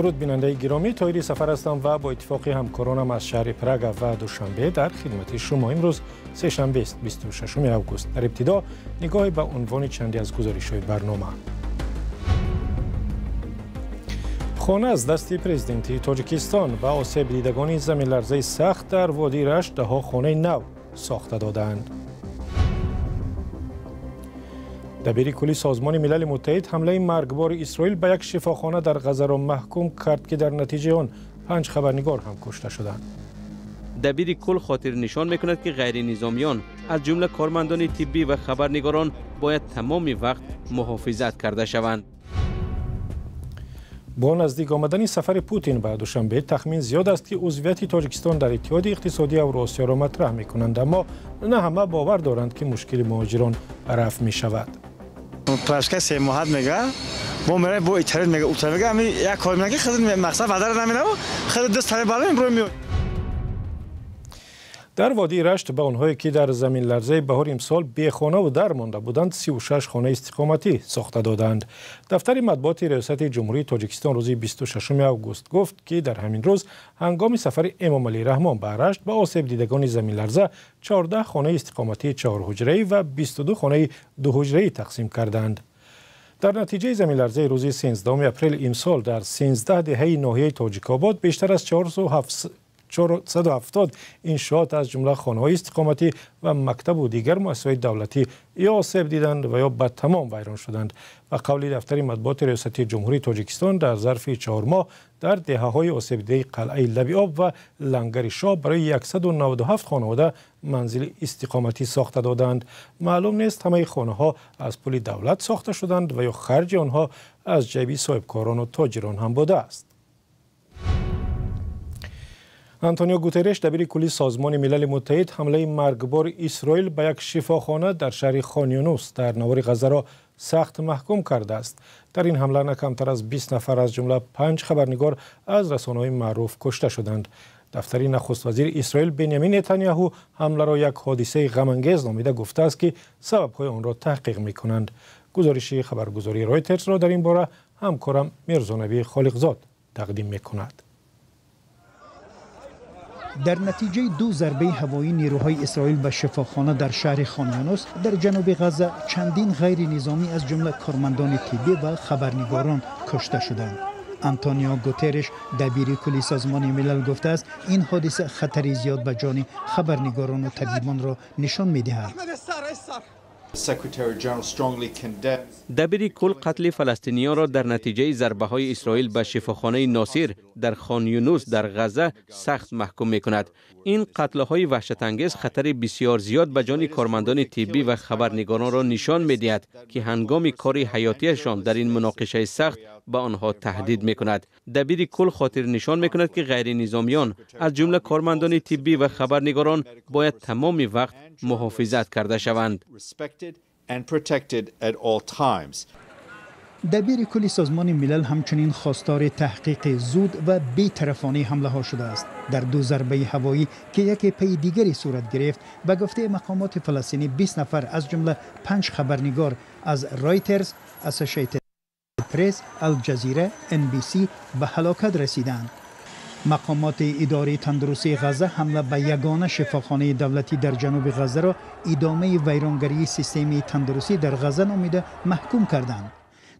درود بیننده گرامی، طاهری سفر هستم و با اتفاق همکارانم از شهر پراگ و دوشنبه در خدمت شما. امروز سه شنبه است 26 اوگوست. در ابتدا نگاهی به عنوان چندی از گزارش‌های برنامه. خانه از دست پرزیدنتی تاجیکستان به آسیب دیدگان زمین لرزه سخت در وادی رشت ده‌ها خانه نو ساخته دادند. دبیر کلی سازمان ملل متحد حمله مرگبار اسرائیل به یک شفاخانه در غزه را محکوم کرد که در نتیجه آن 5 خبرنگار هم کشته شدند. دبیر کل خاطر نشان میکند که غیر نظامیان از جمله کارمندان طبی و خبرنگاران باید تمام وقت محافظت کرده شوند. با نزدیک آمدن سفر پوتین به دوشنبه تخمین زیاد است که عضویت تاجیکستان در اتحاد اقتصادی اوراسیا را مطرح میکنند، اما نه همه باور دارند که مشکل مهاجران رفع می شود. پرشکه 3 ماه میگه ما میره با اتحاد میگه اوتر میگه همین یک کار میگه خود مقصد بدر نمیره خود دست طرف بالا برو میاد. در وادی رشت به آنهایی که در زمین لرزه بهار امسال بی خانه و در مانده بودند 36 خانه استقامتی ساخته دادند. دفتر مطبوعات ریاست جمهوری تاجیکستان روز 26 اوگوست گفت که در همین روز هنگام سفر امام علی رحمان به رشت به آسیب دیدگان زمین لرزه 14 خانه استقامتی 4 حجره‌ای و 22 خانه 2 حجره‌ای تقسیم کردند. در نتیجه زمین لرزه روز 13 اپریل امسال در 13 دهه ناحیه تاجیک‌آباد بیشتر از 470 انشاءات از جمله خانه‌های استقامتی و مکتب و دیگر مؤسسات دولتی یا آسیب دیدند و یا به تمام ویران شدند. و قول دفتر مطبوعات ریاست جمهوری تاجیکستان در ظرف 4 ماه در دهه‌های آسیب دیده قلعه لب آب و لنگر شاه برای 197 خانواده منزل استقامتی ساخته دادند. معلوم نیست همه خانه‌ها از پول دولت ساخته شدند و یا خرج آنها از جیب صاحبکاران و تاجران هم بوده است. آنتونیو گوترش دبیر کلی سازمان ملل متحد حمله مرگبار اسرائیل به یک شفاخانه در شهر خان یونس در نوار غزه را سخت محکوم کرده است. در این حمله نه کمتر از 20 نفر از جمله 5 خبرنگار از رسانه‌های معروف کشته شدند. دفتر نخست وزیر اسرائیل بنیامین نتانیاهو حمله را یک حادثه غم‌انگیز نامیده گفته است که سبب‌های آن را تحقیق می‌کنند. گزارش خبرگزاری رایترز را در این باره همکارم میرزا خالقزاد تقدیم می‌کند. در نتیجه 2 ضربه هوایی نیروهای اسرائیل به شفاخانه در شهر خان یونس در جنوب غزه چندین غیر نظامی از جمله کارمندان طبی و خبرنگاران کشته شدند. آنتونیو گوترش دبیر کلی سازمان ملل گفته است این حادثه خطری زیاد به جان خبرنگاران و طبیبان را نشان می‌دهد. دبیر کل قتل فلسطینیان را در نتیجه ضربه‌های اسرائیل به شفاخانه ناصر در خان یونس در غزه سخت محکوم می‌کند. این قتل‌های وحشت‌انگیز خطر بسیار زیاد به جان کارمندان طبی و خبرنگاران را نشان می‌دهد که هنگام کار حیاتیشان در این مناقشه سخت به آنها تهدید می‌کند. دبیر کل خاطر نشان می‌کند که غیر نظامیان از جمله کارمندان طبی و خبرنگاران باید تمام وقت محافظت کرده شوند. دبیر کلی سازمان ملل همچنین خواستار تحقیق زود و بی‌طرفانه حمله ها شده است. در 2 ضربه هوایی که یکی پی دیگری صورت گرفت به گفته مقامات فلسطینی 20 نفر از جمله 5 خبرنگار از رایترز، اسوسییتد پرس، الجزیره، NBC به هلاکت رسیدند. مقامات اداره تندرستی غزه حمله به یگانه شفاخانه دولتی در جنوب غزه را ادامه ویرانگری سیستم تندرستی در غزه نامیده محکوم کردند.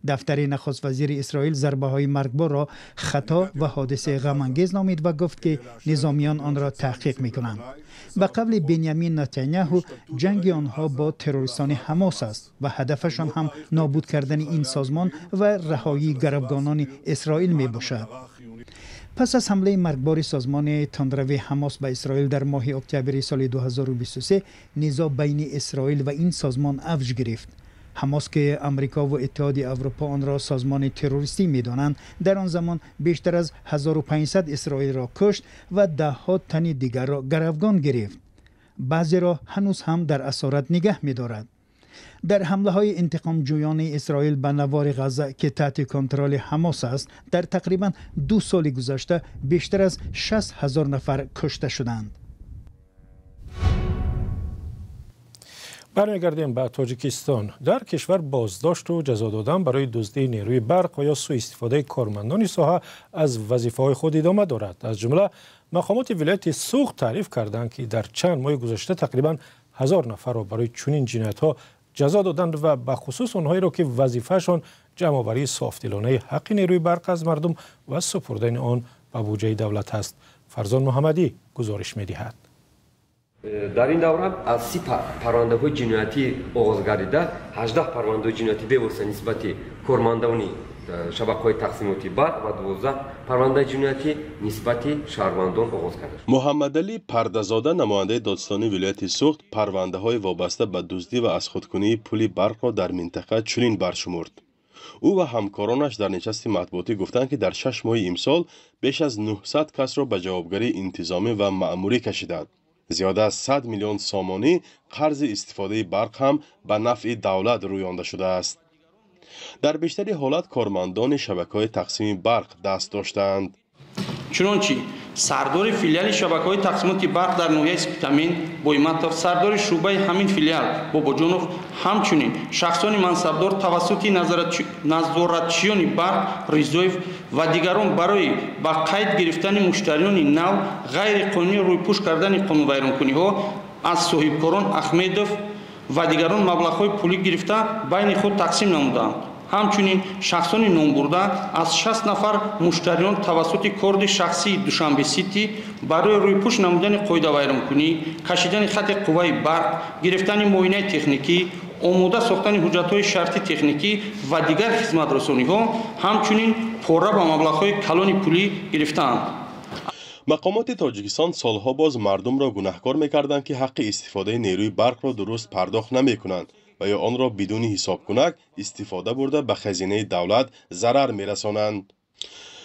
دفتر نخست وزیر اسرائیل ضربه‌های مرگبار را خطا و حادثه غم‌انگیز نامید و گفت که نظامیان آن را تحقیق می‌کنند. به قول بنیامین نتانیاهو جنگ آنها با تروریستان حماس است و هدفشان هم نابود کردن این سازمان و رهایی گروگانان اسرائیل می‌باشد. پس از حمله مرگبار سازمان تندروی حماس به اسرائیل در ماه اکتبر سال 2023 نزاع بین اسرائیل و این سازمان اوج گرفت. حماس که امریکا و اتحاد اروپا آن را سازمان تروریستی می‌دانند در آن زمان بیشتر از 1500 اسرائیل را کشت و ده‌ها تن دیگر را گروگان گرفت. بعضی را هنوز هم در اسارت نگه می‌دارد. در حمله‌های انتقام جویان اسرائیل به نوار غزه که تحت کنترل حماس است در تقریباً 2 سال گذشته بیشتر از 60,000 نفر کشته شدند. برمیگردیم به تاجیکستان. در کشور بازداشت و جزا دادن برای دزدی نیروی برق و یا سوء استفاده کارمندان ساحه از وظیفه‌های خود ادامه دارد. از جمله مقامات ولایت سوخت تعریف کردند که در چند ماه گذشته تقریباً 1000 نفر را برای چنین جنایت‌ها جزا دادند و به خصوص آنهایی را که وظیفه‌شان جمع‌آوری صافدلانه حق نیروی برق از مردم و سپردن آن به بودجه دولت است. فرزان محمدی گزارش می‌دهد. در این دوره از 30 پرونده‌های جنایتی آغاز گردیده 18 پرونده جنایتی بواسطه نسبت کارمندان شبکه‌های تقسیماتی برق و 12 پرونده جنایتی نسبت شهروندان آغاز کرده. محمد علی پرده‌زاده نماینده دادستانی ولایت سوخت پرونده‌های وابسته به دزدی و از خودکنی پل برق را در منطقه چنین برشمرد. او و همکارانش در نشست مطبوعاتی گفتند که در 6 ماه امسال بیش از 900 کس را به جوابگری انتظامی و مأموری کشیدند. زیاده از 100 میلیون سامانی قرض استفاده برق هم به نفع دولت رویانده شده است. در بیشتری حالت کارمندان شبکه‌های تقسیم برق دست داشتند. چنانچه سردار فیلیال شبکه‌های تقسیمات برق در ناحیه سپتامین بویمتov، سردار شعبه همین فیلیال باباجانов، همچنین شخصان منصبدار توسط نظارتچیان برق رضایف و دیگران برای با قید گرفتن مشتریان نو غیر قانونی رویپوش کردن قانون‌ویرانکنی‌ها از صاحبکاران احمدов و دیگران مبلغ‌های پولی گرفته بین خود تقسیم نمودند. همچنین شخصان نامبرده از 60 نفر مشتریان توسط کارد شخصی دوشنبه سیتی برای رویپوش نمودن قاعده ویرانکنی، کشیدن خط قوه برق، گرفتن معاینه تکنیکی، آماده ساختن حجت‌های شرطی تکنیکی و دیگر خدمت‌رسانی‌ها همچنین پاره به مبلغ‌های کلان پولی گرفتند. مقامات تاجیکستان سالها باز مردم را گناهکار می‌کردند که حق استفاده نیروی برق را درست پرداخت نمی‌کنند و یا آن را بدون حساب کنک استفاده برده به خزینه دولت ضرر می‌رسانند.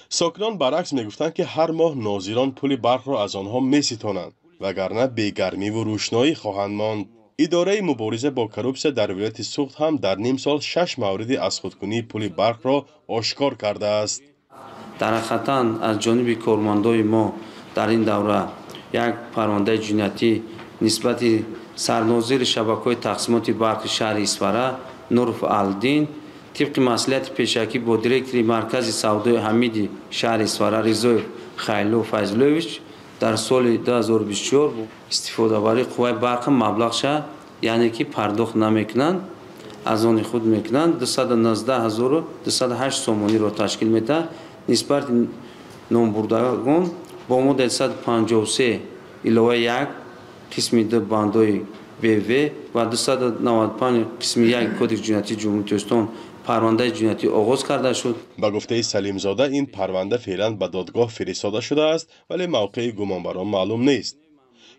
ساکنان برعکس می‌گفتند که هر ماه ناظران پول برق را از آنها می‌ستانند وگرنه بی‌گرمی و روشنایی خواهند ماند. اداره مبارزه با کروپسیا در ولایت سوخت هم در نیم سال 6 مورد از خودکنی پول برق را آشکار کرده است. در حقیقت از جانب کارمندان ما در این دوره یک پرونده جنایتی نسبت سرناظر شبکه‌های تقسیمات برق شهر اسفاره نورف الدین طبق مصلحت پیشکی با دیرکتور مرکز سودای حمیدی شهر اسفاره رضای خیلو فیضلویچ در سال 2024 استفاده بری قوه برق مبلغش یعنی که پرداخت نمیکنند از آن خود میکنند 219208 سومانی را تشکیل میده. نسبت نامبردگان با مدت 153 علاوه 1 قسم 2 بندهای BV و 295 قسم 1 کد جنایتی جمهوری اسلامی پرونده جنایتی آغاز کرده شد. با گفته سلیم زاده این پرونده فعلا به دادگاه فرستاده شده است ولی موقع گمانبران معلوم نیست.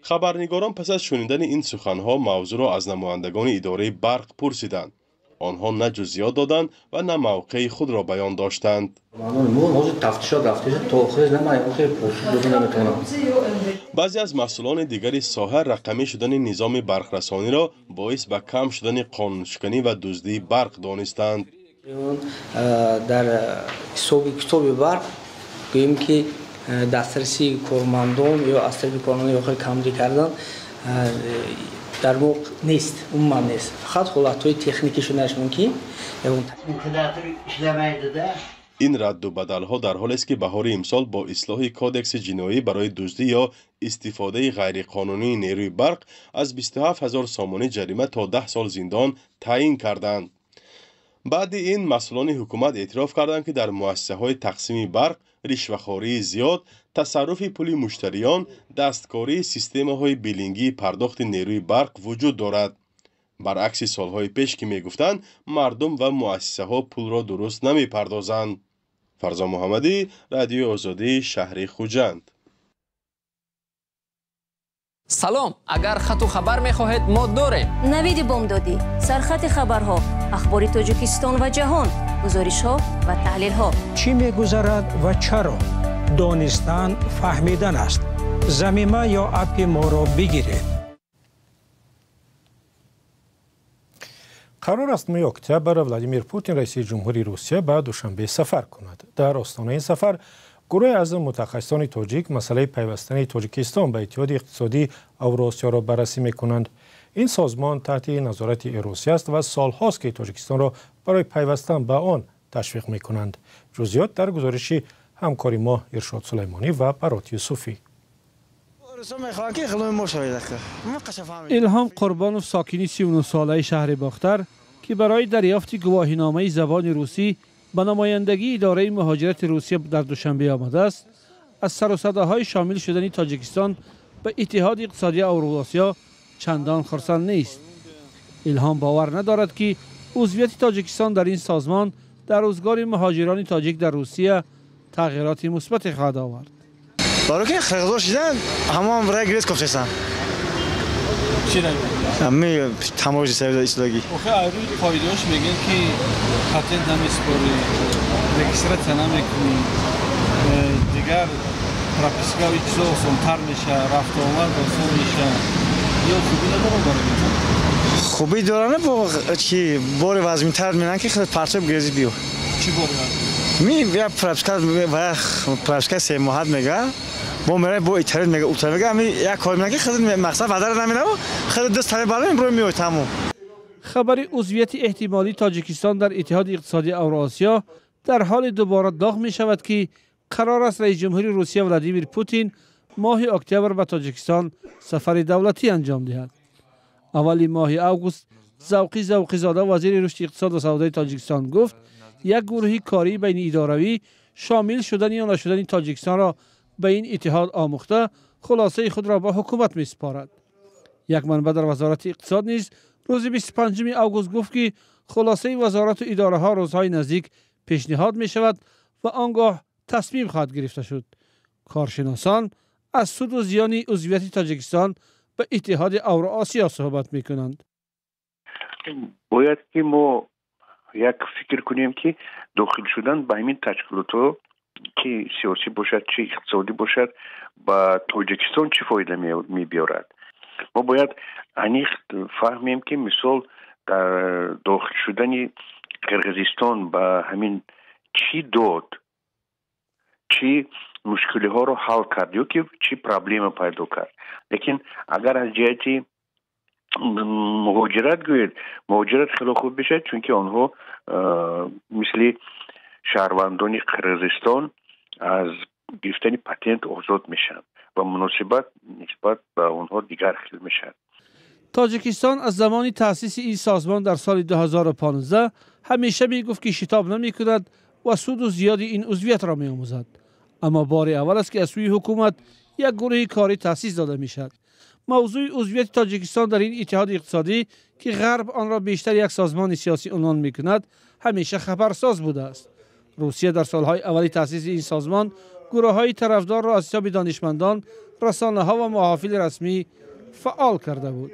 خبرنگاران پس از شنیدن این سخنها موضوع را از نمایندگان اداره برق پرسیدند. آنها نه جزئیات دادند و نه موقع خود را بیان داشتند. بعضی از مسئولان دیگری ساحه رقمی شدن نظام برقرسانی را باعث به کم شدن قانونشکنی و دزدی برق دانستند. در کتاب برق گوییم که دسترسی کارمندان یا از طریق کارمندان یا کمری کردن در واقع نیست، عموما نیست. فقط حالت‌های تکنیکیشون نشون که این رد و بدل‌ها در حالی است که بهار امسال با اصلاح کودکس جنایی برای دزدی یا استفاده غیرقانونی نیروی برق از 27000 سامانی جریمه تا 10 سال زندان تعیین کردند. بعد این مسئولان حکومت اعتراف کردند که در مؤسسه‌های تقسیم برق رشوه‌خواری زیاد، تصرف پول مشتریان، دستکاری سیستم‌های بیلینگی پرداخت نیروی برق وجود دارد. برعکس سالهای پیش که می‌گفتند مردم و مؤسسه‌ها پول را درست نمی‌پردازند. فرزان محمدی، رادیو آزادی، شهر خوجند. سلام، اگر خط و خبر می‌خواهید ما داریم. نوید بامدادی، سرخط خبرها، اخبار تاجیکستان و جهان، گزارش‌ها و تحلیل‌ها. چی می‌گذرد و چرا؟ دانستن، فهمیدن است. ضمیمه یا اپ ما را بگیرید. قرار است ماه اکتبر ولادیمیر پوتین رئیس جمهوری روسیه به دوشنبه سفر کند. در آستانه این سفر گروه از متخصصان تاجیک مسئله پیوستن تاجیکستان به اتحاد اقتصادی اوراسیا را بررسی می‌کنند. این سازمان تحت نظارت روسیه است و سالهاست که تاجیکستان را برای پیوستن به آن تشویق می‌کنند. جزئیات در گزارش همکاری ما ارشاد سلیمانی و برات یوسفی. الهام قربانوف ساکنی 39 ساله شهر باختر که برای دریافت گواهینامه زبان روسی به نمایندگی اداره مهاجرت روسیه در دوشنبه آمده است، از سر و صداهای شامل شدن تاجیکستان به اتحاد اقتصادی اوراسیا چندان خرسند نیست. الهام باور ندارد که عضویت تاجیکستان در این سازمان در روزگار مهاجران تاجیک در روسیه تغییرات مثبت خواهد آورد. برای که خرجش شدن همون برای گریز کفشستان. چی رنگ؟ می تماشای سر ایستادگی. آخه روی قاعده‌اش میگن که پاتنت نمیسپاری، رجیسترات نمیکنی، دیگر پراپیسکاوی چیزا آسان‌تر میشه، رفت و آمد آسان میشه. یا خوبی نداره برای خوبی داره نه با چی بار وزن‌تر می‌نن که خیلی پرچم گریزی بیو. چی باری؟ یا پراپیسکا 3 ماه میگه. با میره با ایتالیا میگه اوتر میگه همین یک کار میگه خیلی مقصد بدر نمیره خیلی دست تنه بالا امروز میاد تمام. خبر عضویت احتمالی تاجیکستان در اتحاد اقتصادی اوراسیا در حال دوباره داغ می شود که قرار است رئیس جمهوری روسیه ولادیمیر پوتین ماه اکتبر به تاجیکستان سفر دولتی انجام دهد. اولی ماه اوگوست ذوقی زاده وزیر رشد اقتصاد و سودای تاجیکستان گفت یک گروه کاری بین اداروی شامل شدن یا نشدن تاجیکستان را به این اتحاد آموخته خلاصه خود را به حکومت می‌سپارد. یک منبع در وزارت اقتصاد نیز روز 25 اوگوست گفت که خلاصه وزارت و اداره ها روزهای نزدیک پیشنهاد می شود و آنگاه تصمیم خواهد گرفته شد. کارشناسان از سود و زیان عضویت تاجیکستان به اتحاد اوراسیا صحبت می کنند. باید که ما یک فکر کنیم که داخل شدن به همین تشکیلات که سیاسی باشد چه اقتصادی باشد با تاجیکستان چه فایده می بیارد. ما باید انیخ فهمیم که مثال در داخل شدن قرقیزستان با همین چی داد چی مشکلی ها رو حل کرد یا که چی پرابلم پیدا کرد. لیکن اگر از جهتی مهاجرت گوید مهاجرت خیلی خوب بشه چون که آنها مثل شهروندان قرقیزستان از گرفتن پتنت آزاد میشن و مناسبت نسبت به آنها دیگر خیلی میشن. تاجیکستان از زمان تأسیس این سازمان در سال 2015 همیشه میگفت که شتاب نمیکند و سود و زیادی این عضویت را میآموزد. اما بار اول است که از سوی حکومت یک گروه کاری تأسیس داده میشد. موضوع عضویت تاجیکستان در این اتحاد اقتصادی که غرب آن را بیشتر یک سازمان سیاسی عنوان میکند همیشه خبرساز بوده است. روسیه در سالهای اولی تأسیس این سازمان گروه‌های طرفدار را از حساب دانشمندان، رسانه‌ها و محافل رسمی فعال کرده بود.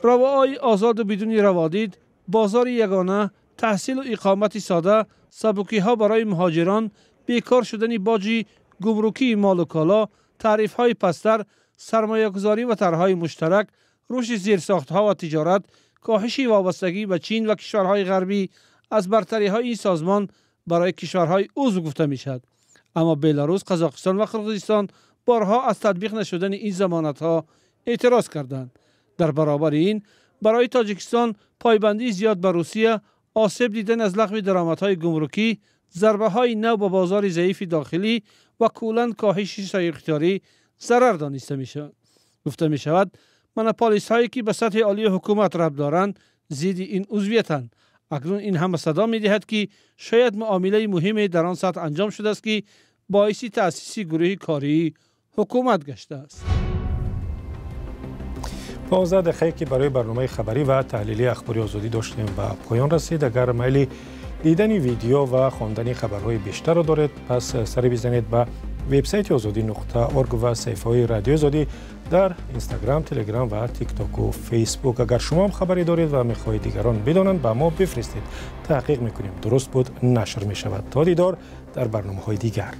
رواهای آزاد و بدون روادید، بازار یگانه، تحصیل و اقامت ساده، سبکی‌ها برای مهاجران، بیکار شدن باج گمرکی مال و کالا، تعریف‌های پستر، سرمایه‌گذاری و طرح‌های مشترک، رشد زیرساخت‌ها و تجارت، کاهش وابستگی به چین و کشورهای غربی از برتری‌های این سازمان برای کشورهای عضو گفته می‌شود. اما بلاروس، قزاقستان و قرقیزستان بارها از تطبیق نشدن این ضمانت‌ها اعتراض کردند. در برابر این برای تاجیکستان پایبندی زیاد به روسیه، آسیب دیدن از لغو درآمدهای گمرکی، ضربه‌های نو به بازار ضعیف داخلی و کلاً کاهش سایر اختیاری ضرر دانسته می‌شود. گفته می‌شود مونوپولیست‌هایی که به سطح عالی حکومت ربط دارند ضد این عضویتند. اکنون این هم صدا می‌دهد که شاید معامله مهمی در آن سطح انجام شده است که باعث تأسیس گروه کاری حکومت گشته است. 15 دقیقه که برای برنامه خبری و تحلیلی اخباری آزادی داشتیم و پایان رسید. اگر میل دیدن ویدیو و خواندن خبرهای بیشتر را دارید پس سری بزنید به وبسایت azadi.org و صفحه رادیو آزادی در اینستاگرام، تلگرام و تیک تاک و فیسبوک. اگر شما هم خبری دارید و میخواهید دیگران بدانند به ما بفرستید. تحقیق میکنیم درست بود نشر میشود. تا دیدار در برنامه‌های دیگر.